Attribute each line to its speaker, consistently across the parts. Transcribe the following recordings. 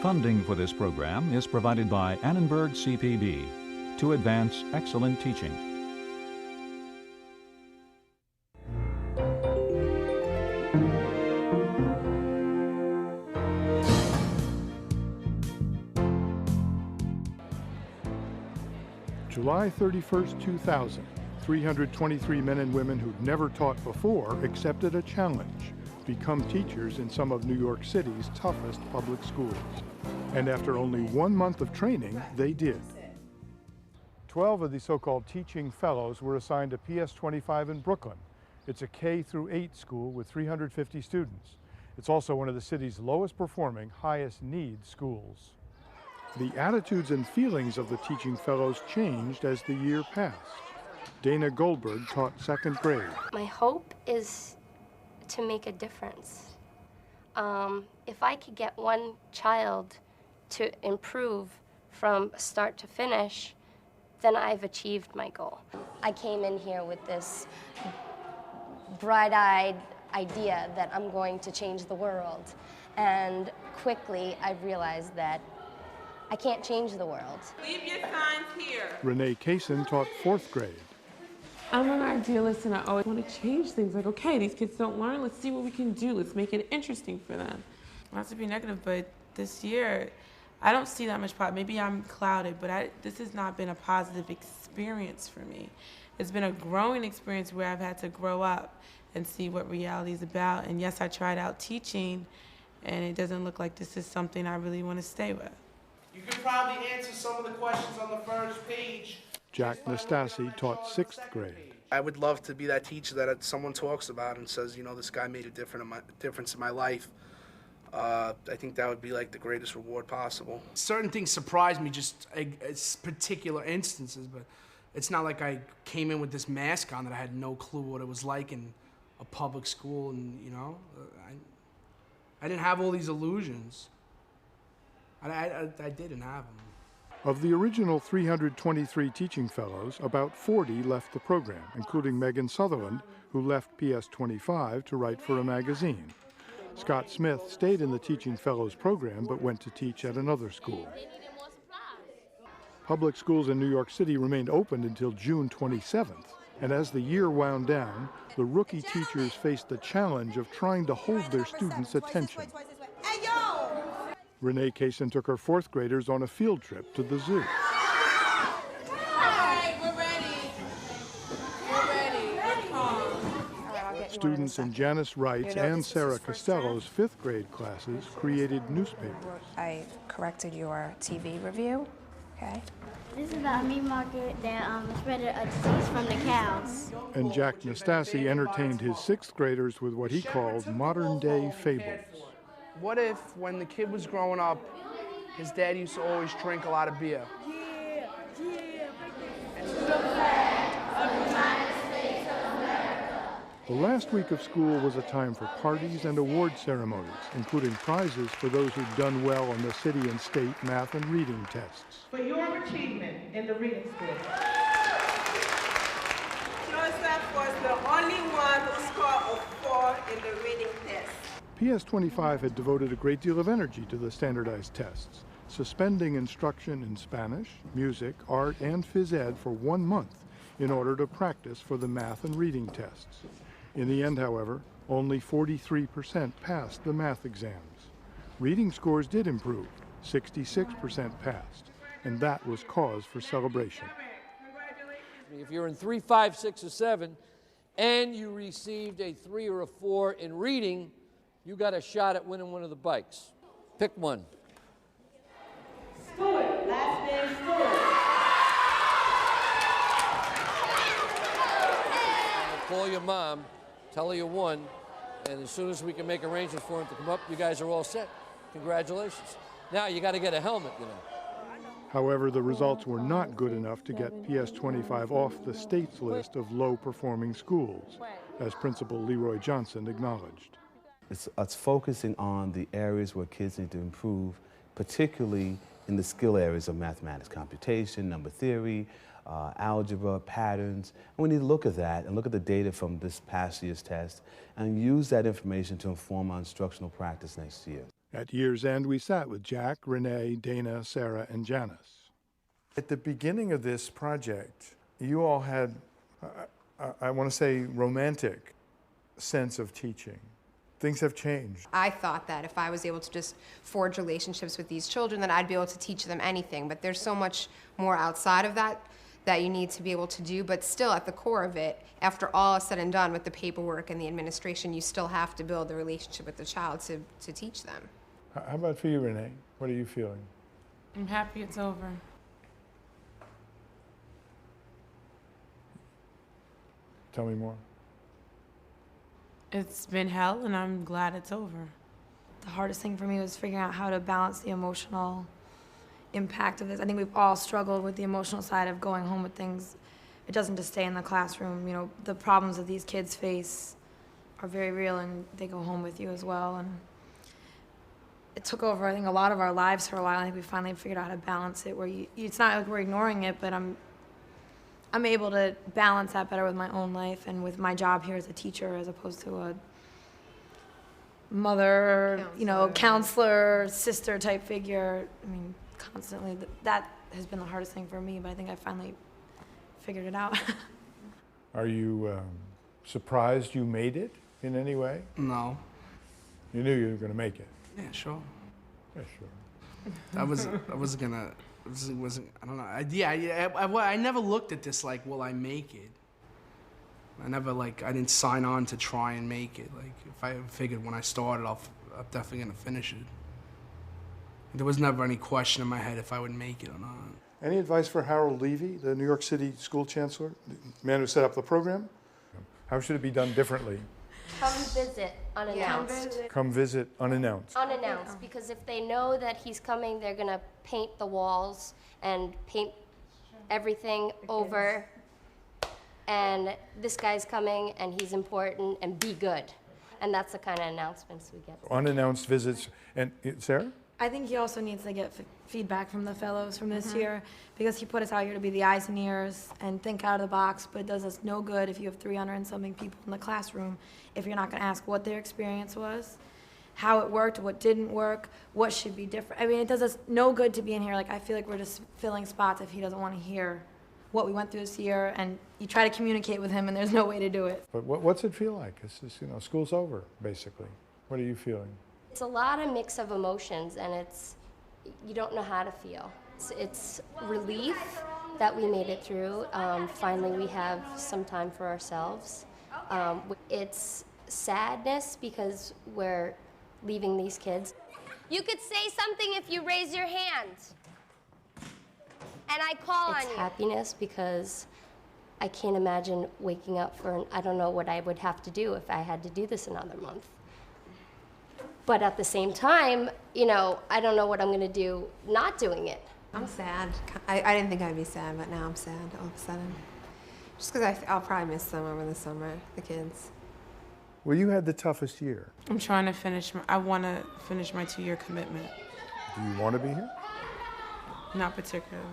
Speaker 1: Funding for this program is provided by Annenberg CPB to advance excellent teaching.
Speaker 2: July 31st, 2000, 323 men and women who'd never taught before accepted a challenge: become teachers in some of New York City's toughest public schools. And after only 1 month of training, they did. 12 of the so-called teaching fellows were assigned to PS25 in Brooklyn. It's a K-8 school with 350 students. It's also one of the city's lowest performing, highest need schools. The attitudes and feelings of the teaching fellows changed as the year passed. Dana Goldberg taught 2nd grade.
Speaker 3: My hope is to make a difference. If I could get one child to improve from start to finish, then I've achieved my goal. I came in here with this bright-eyed idea that I'm going to change the world. And quickly I realized that I can't change the world.
Speaker 4: Leave your signs here.
Speaker 2: Renee Kaysen taught 4th grade.
Speaker 4: I'm an idealist and I always want to change things. Like, okay, these kids don't learn, let's see what we can do. Let's make it interesting for them. Not to be negative, but this year, I don't see that much Maybe I'm clouded, but this has not been a positive experience for me. It's been a growing experience where I've had to grow up and see what reality is about. And yes, I tried out teaching, and it doesn't look like this is something I really want to stay with.
Speaker 5: You could probably answer some of the questions on the first page.
Speaker 2: Jack Nastasi taught 6th grade.
Speaker 5: I would love to be that teacher that someone talks about and says, you know, this guy made a difference in my life. I think that would be like the greatest reward possible. Certain things surprise me, just particular instances, but it's not like I came in with this mask on that I had no clue what it was like in a public school, and you know, I didn't have all these illusions. I didn't have them.
Speaker 2: Of the original 323 teaching fellows, about 40 left the program, including Megan Sutherland, who left PS25 to write for a magazine. Scott Smith stayed in the Teaching Fellows program but went to teach at another school. Public schools in New York City remained open until June 27th, and as the year wound down, the rookie teachers faced the challenge of trying to hold their students' attention. Renee Kaysen took her 4th graders on a field trip to the zoo.
Speaker 4: All right, we're ready. We're calm.
Speaker 2: Students in Janice Wright's and Sarah Costello's 5th grade classes created newspapers.
Speaker 6: I corrected your TV review, okay?
Speaker 7: This is about a meat market that spread a disease from the cows.
Speaker 2: And Jack Nastasi entertained his 6th graders with what he called modern-day fables.
Speaker 5: What if, when the kid was growing up, his dad used to always drink a lot of beer?
Speaker 2: The last week of school was a time for parties and award ceremonies, including prizes for those who'd done well on the city and state math and reading tests.
Speaker 8: For your achievement in the reading skill.
Speaker 4: Joseph was the only one who scored a 4 in the reading test.
Speaker 2: PS25 had devoted a great deal of energy to the standardized tests, suspending instruction in Spanish, music, art, and phys ed for 1 month in order to practice for the math and reading tests. In the end, however, only 43% passed the math exams. Reading scores did improve, 66% passed, and that was cause for celebration.
Speaker 9: If you're in 3, 5, 6, or 7, and you received a 3 or a 4 in reading, you got a shot at winning one of the bikes. Pick one.
Speaker 8: Stewart, last name Stewart.
Speaker 9: Call your mom, tell her you won, and as soon as we can make arrangements for him to come up, you guys are all set. Congratulations. Now you got to get a helmet, you know.
Speaker 2: However, the results were not good enough to get PS25 off the state's list of low-performing schools, as Principal Leroy Johnson acknowledged.
Speaker 10: It's focusing on the areas where kids need to improve, particularly in the skill areas of mathematics, computation, number theory, algebra, patterns. And we need to look at that and look at the data from this past year's test and use that information to inform our instructional practice next year.
Speaker 2: At year's end, we sat with Jack, Renee, Dana, Sarah, and Janice. At the beginning of this project, you all had, I want to say, romantic sense of teaching. Things have changed.
Speaker 11: I thought that if I was able to just forge relationships with these children, that I'd be able to teach them anything. But there's so much more outside of that that you need to be able to do. But still, at the core of it, after all is said and done with the paperwork and the administration, you still have to build a relationship with the child to teach them.
Speaker 2: How about for you, Renee? What are you feeling?
Speaker 4: I'm happy it's over.
Speaker 2: Tell me more.
Speaker 4: It's been hell, and I'm glad it's over.
Speaker 12: The hardest thing for me was figuring out how to balance the emotional impact of this. I think we've all struggled with the emotional side of going home with things. It doesn't just stay in the classroom. You know, the problems that these kids face are very real, and they go home with you as well. And it took over, I think, a lot of our lives for a while. I think we finally figured out how to balance it, where it's not like we're ignoring it, but I'm able to balance that better with my own life and with my job here as a teacher, as opposed to a mother, counselor, sister type figure. I mean, constantly. That has been the hardest thing for me, but I think I finally figured it out.
Speaker 2: Are you surprised you made it in any way?
Speaker 5: No.
Speaker 2: You knew you were going to make it?
Speaker 5: Yeah, sure.
Speaker 2: Yeah, sure.
Speaker 5: I wasn't I don't know. I never looked at this like, will I make it? I didn't sign on to try and make it. Like, if I figured when I started, I'm definitely gonna finish it. There was never any question in my head if I would make it or not.
Speaker 2: Any advice for Harold Levy, the New York City school chancellor, the man who set up the program? How should it be done differently?
Speaker 3: Come visit unannounced.
Speaker 2: Come visit unannounced.
Speaker 3: Unannounced, because if they know that he's coming, they're gonna paint the walls and paint everything over. And this guy's coming, and he's important, and be good. And that's the kind of announcements we get.
Speaker 2: Unannounced visits. And Sarah?
Speaker 12: I think he also needs to get feedback from the fellows from this year, because he put us out here to be the eyes and ears and think out of the box, but it does us no good if you have 300 and something people in the classroom if you're not going to ask what their experience was, how it worked, what didn't work, what should be different. I mean, it does us no good to be in here. Like, I feel like we're just filling spots if he doesn't want to hear what we went through this year, and you try to communicate with him, and there's no way to do it.
Speaker 2: But what's it feel like? It's just, school's over, basically. What are you feeling?
Speaker 3: It's a lot of mix of emotions, and you don't know how to feel. It's relief that we made it through. Finally, we have some time for ourselves. It's sadness because we're leaving these kids. You could say something if you raise your hand, and I call on you. It's happiness because I can't imagine waking up I don't know what I would have to do if I had to do this another month. But at the same time, I don't know what I'm going to do not doing it.
Speaker 11: I'm sad. I didn't think I'd be sad, but now I'm sad all of a sudden. Just because I'll probably miss them over the summer, the kids.
Speaker 2: Well, you had the toughest year.
Speaker 4: I'm trying to I want to finish my 2-year commitment.
Speaker 2: Do you want to be here?
Speaker 4: Not particularly.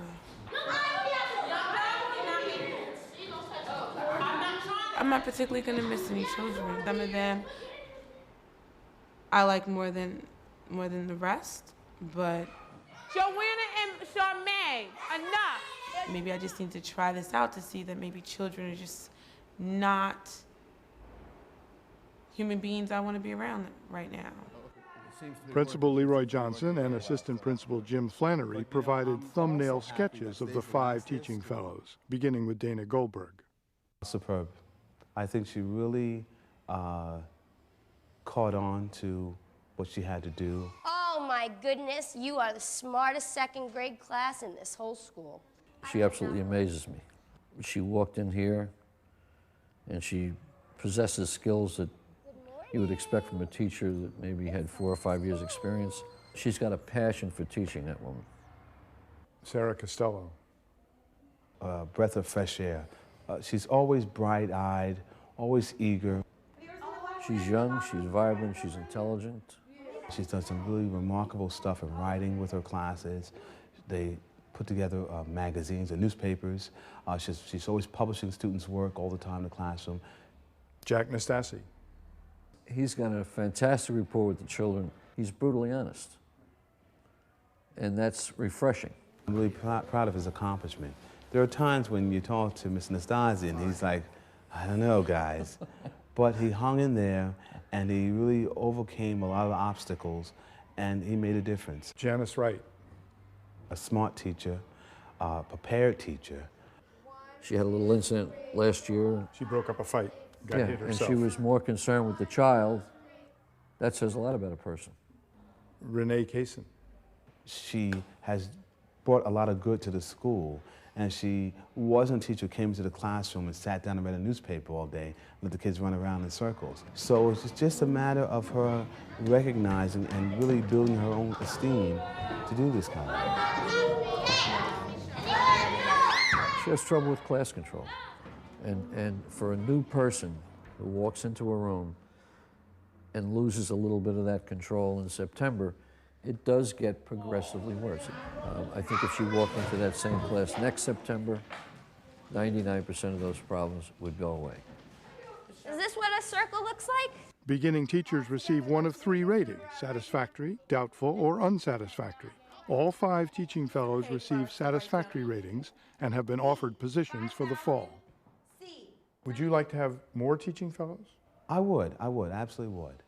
Speaker 4: I'm not particularly going to miss any children. Some of them I like more than the rest, but
Speaker 8: Joanna and Charmaine, enough.
Speaker 4: Maybe I just need to try this out to see that maybe children are just not human beings I want to be around right now.
Speaker 2: Principal Leroy Johnson and Assistant Principal Jim Flannery provided thumbnail sketches of the 5 teaching fellows, beginning with Dana Goldberg.
Speaker 10: Superb. I think she really caught on to what she had to do.
Speaker 3: Oh my goodness, you are the smartest 2nd grade class in this whole school.
Speaker 9: She absolutely amazes me. She walked in here and she possesses skills that you would expect from a teacher that maybe had 4 or 5 years experience. She's got a passion for teaching, that woman.
Speaker 2: Sarah Costello.
Speaker 10: Breath of fresh air. She's always bright-eyed, always eager.
Speaker 9: She's young, she's vibrant, she's intelligent.
Speaker 10: She's done some really remarkable stuff in writing with her classes. They put together magazines and newspapers. She's always publishing students' work all the time in the classroom.
Speaker 2: Jack Nastasi.
Speaker 9: He's got a fantastic rapport with the children. He's brutally honest, and that's refreshing.
Speaker 10: I'm really proud of his accomplishment. There are times when you talk to Mr. Nastasi and he's like, I don't know, guys. But he hung in there and he really overcame a lot of obstacles and he made a difference.
Speaker 2: Janice Wright.
Speaker 10: A smart teacher, a prepared teacher.
Speaker 9: She had a little incident last year.
Speaker 2: She broke up a fight, got hit herself.
Speaker 9: And she was more concerned with the child. That says a lot about a person.
Speaker 2: Renee Kaysen.
Speaker 10: She has brought a lot of good to the school, and she wasn't a teacher who came into the classroom and sat down and read a newspaper all day and let the kids run around in circles. So it's just a matter of her recognizing and really building her own esteem to do this kind of thing.
Speaker 9: She has trouble with class control. And for a new person who walks into a room and loses a little bit of that control in September, it does get progressively worse. I think if she walked into that same class next September, 99% of those problems would go away.
Speaker 13: Is this what a circle looks like?
Speaker 2: Beginning teachers receive one of 3 ratings: satisfactory, doubtful, or unsatisfactory. All 5 teaching fellows receive satisfactory ratings and have been offered positions for the fall. Would you like to have more teaching fellows?
Speaker 10: I would, absolutely would.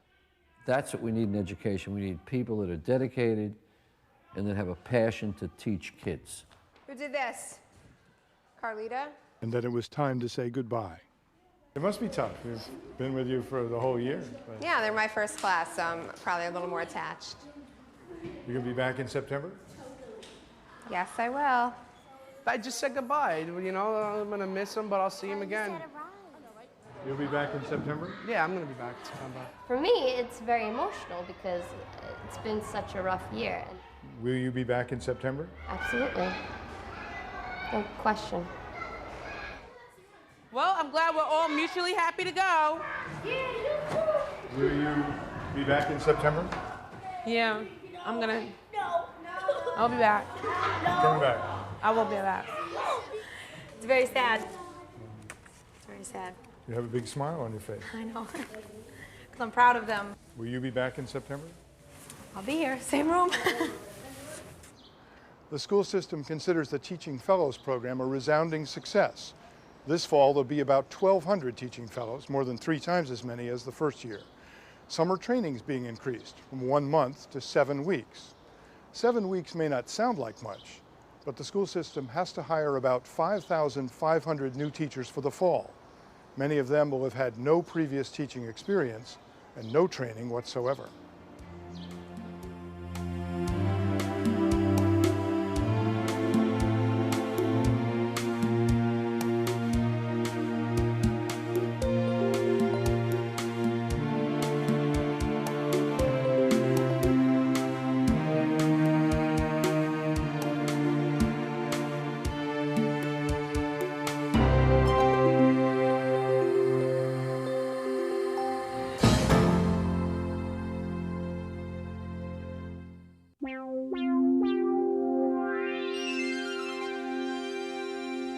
Speaker 9: That's what we need in education. We need people that are dedicated and that have a passion to teach kids.
Speaker 11: Who did this? Carlita?
Speaker 2: And that it was time to say goodbye. It must be tough. We've been with you for the whole year. But
Speaker 11: Yeah, they're my first class, so I'm probably a little more attached.
Speaker 2: you're going to be back in September?
Speaker 11: Yes, I will.
Speaker 5: I just said goodbye. You know, I'm going to miss him, but I'll see him again.
Speaker 2: You'll be back in September?
Speaker 5: Yeah, I'm going to be back in September.
Speaker 3: For me, it's very emotional because it's been such a rough year.
Speaker 2: Will you be back in September?
Speaker 3: Absolutely. No question.
Speaker 8: Well, I'm glad we're all mutually happy to go.
Speaker 2: Will you be back in September?
Speaker 8: Yeah, I'll be back.
Speaker 2: Coming back.
Speaker 8: I will be back.
Speaker 12: It's very sad. It's very sad.
Speaker 2: You have a big smile on your face.
Speaker 12: I know. Because I'm proud of them.
Speaker 2: Will you be back in September?
Speaker 12: I'll be here, same room.
Speaker 2: The school system considers the Teaching Fellows program a resounding success. This fall, there'll be about 1,200 teaching fellows, more than 3 times as many as the first year. Summer training's being increased from 1 month to 7 weeks. 7 weeks may not sound like much, but the school system has to hire about 5,500 new teachers for the fall. Many of them will have had no previous teaching experience and no training whatsoever.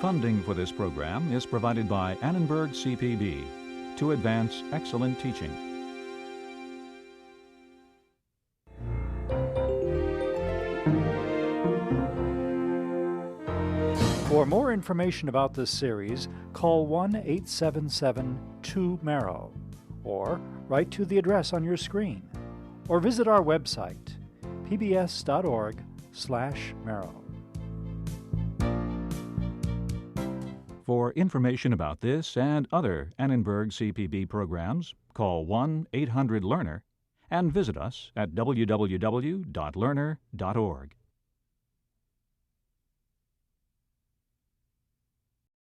Speaker 1: Funding for this program is provided by Annenberg CPB to advance excellent teaching.
Speaker 14: For more information about this series, call 1-877-2-MARROW or write to the address on your screen or visit our website, pbs.org/marrow.
Speaker 1: For information about this and other Annenberg CPB programs, call 1-800-LEARNER and visit us at www.learner.org.